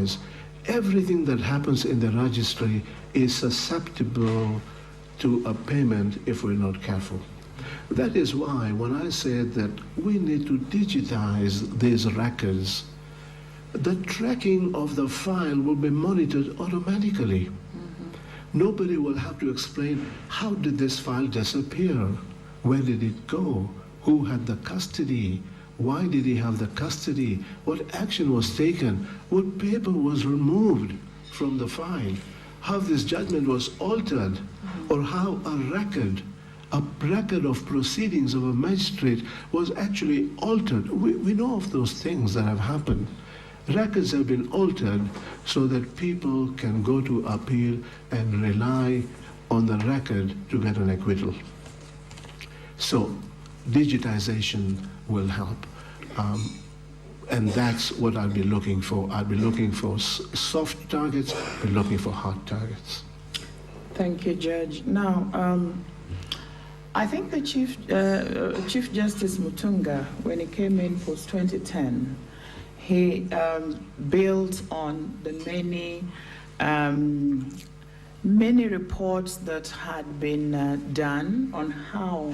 realize everything that happens in the registry is susceptible to a payment if we're not careful. That is why when I said that we need to digitize these records, the tracking of the file will be monitored automatically. Nobody will have to explain, how did this file disappear? Where did it go? Who had the custody? Why did he have the custody? What action was taken? What paper was removed from the file? How this judgment was altered? Or how a record of proceedings of a magistrate was actually altered. We know of those things that have happened. Records have been altered so that people can go to appeal and rely on the record to get an acquittal. So digitization will help. And that's what I'll be looking for. I'll be looking for soft targets, I'll be looking for hard targets. Thank you, Judge. Now, I think the Chief Justice Mutunga, when he came in post-2010, he built on the many reports that had been done on how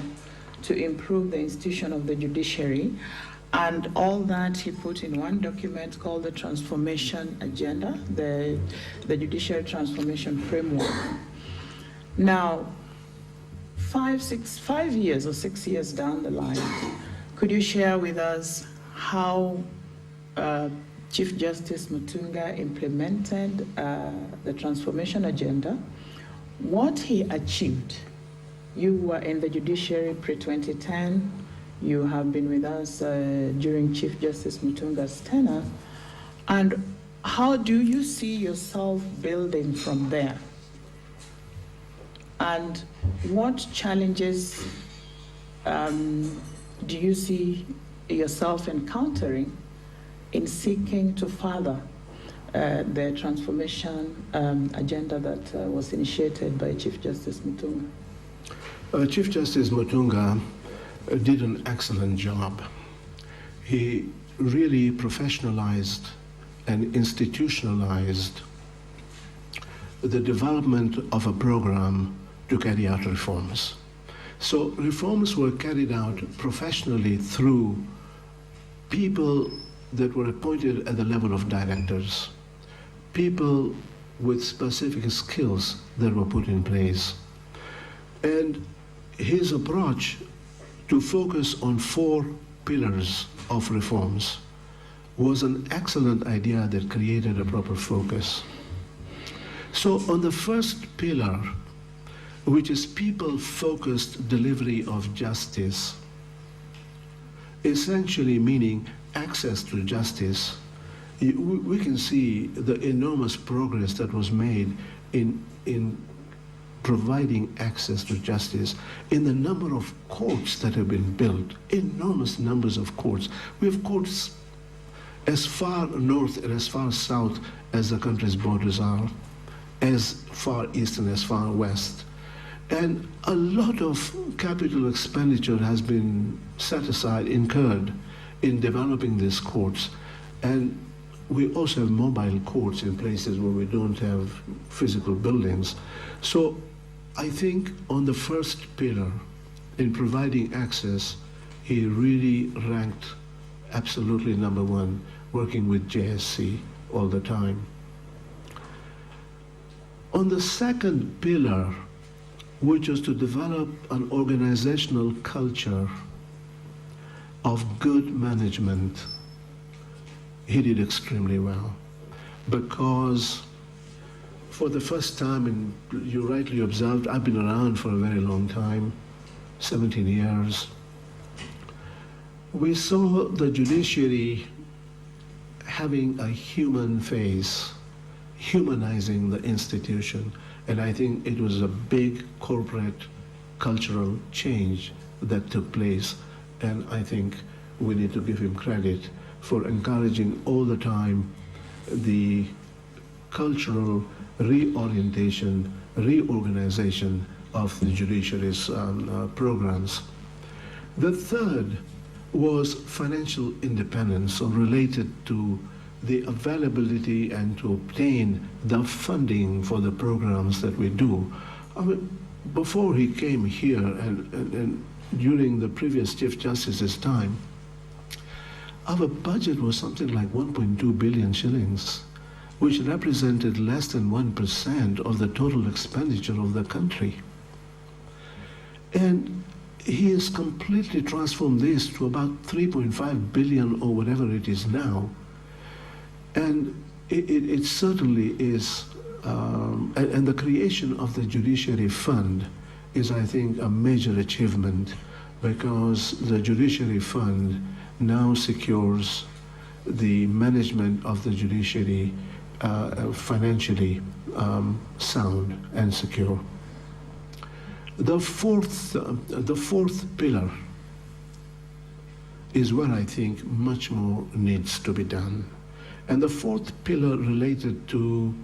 to improve the institution of the judiciary, and all that he put in one document called the Transformation Agenda, the Judiciary Transformation Framework. Now, 5 years or 6 years down the line, could you share with us how Chief Justice Mutunga implemented the Transformation Agenda, what he achieved? You were in the judiciary pre-2010. You have been with us during Chief Justice Mutunga's tenure. And how do you see yourself building from there? And what challenges do you see yourself encountering in seeking to further the transformation agenda that was initiated by Chief Justice Mutunga? Chief Justice Mutunga did an excellent job. He really professionalized and institutionalized the development of a program to carry out reforms. So reforms were carried out professionally through people that were appointed at the level of directors, people with specific skills that were put in place. And his approach to focus on 4 pillars of reforms was an excellent idea that created a proper focus. So on the first pillar, which is people-focused delivery of justice, essentially meaning access to justice, we can see the enormous progress that was made in providing access to justice, in the number of courts that have been built, enormous numbers of courts. We have courts as far north and as far south as the country's borders are, as far east and as far west. And a lot of capital expenditure has been set aside, incurred, in developing these courts. And we also have mobile courts in places where we don't have physical buildings. So I think on the first pillar, in providing access, he really ranked absolutely number 1, working with JSC all the time. On the second pillar, which was to develop an organizational culture of good management, he did extremely well, because for the first time, and you rightly observed, I've been around for a very long time, 17 years, we saw the judiciary having a human face, humanizing the institution. And I think it was a big corporate cultural change that took place. And I think we need to give him credit for encouraging all the time the cultural reorientation, reorganization of the judiciary's programs. The third was financial independence, or related to the availability and to obtain the funding for the programs that we do. I mean, before he came here and during the previous Chief Justice's time, our budget was something like 1.2 billion shillings, which represented less than 1% of the total expenditure of the country. And he has completely transformed this to about 3.5 billion or whatever it is now. And it certainly is, and the creation of the Judiciary Fund is, I think, a major achievement, because the Judiciary Fund now secures the management of the judiciary financially sound and secure. The fourth pillar is where I think much more needs to be done. And the fourth pillar related to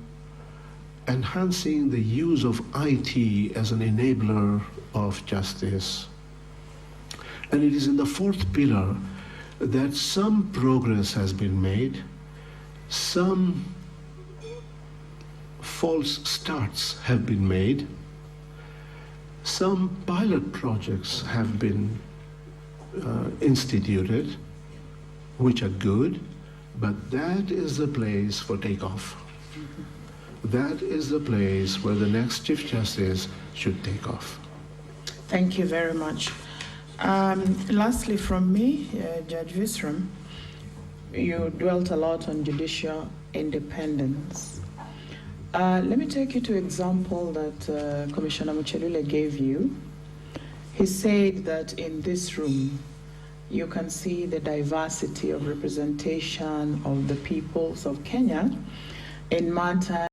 enhancing the use of IT as an enabler of justice. And it is in the fourth pillar that some progress has been made, some false starts have been made, some pilot projects have been instituted, which are good, but that is the place for takeoff. That is the place where the next Chief Justice should take off. Thank you very much. Lastly from me, Judge Visram, you dwelt a lot on judicial independence. Let me take you to an example that Commissioner Muchelule gave you. He said that in this room, you can see the diversity of representation of the peoples of Kenya in matters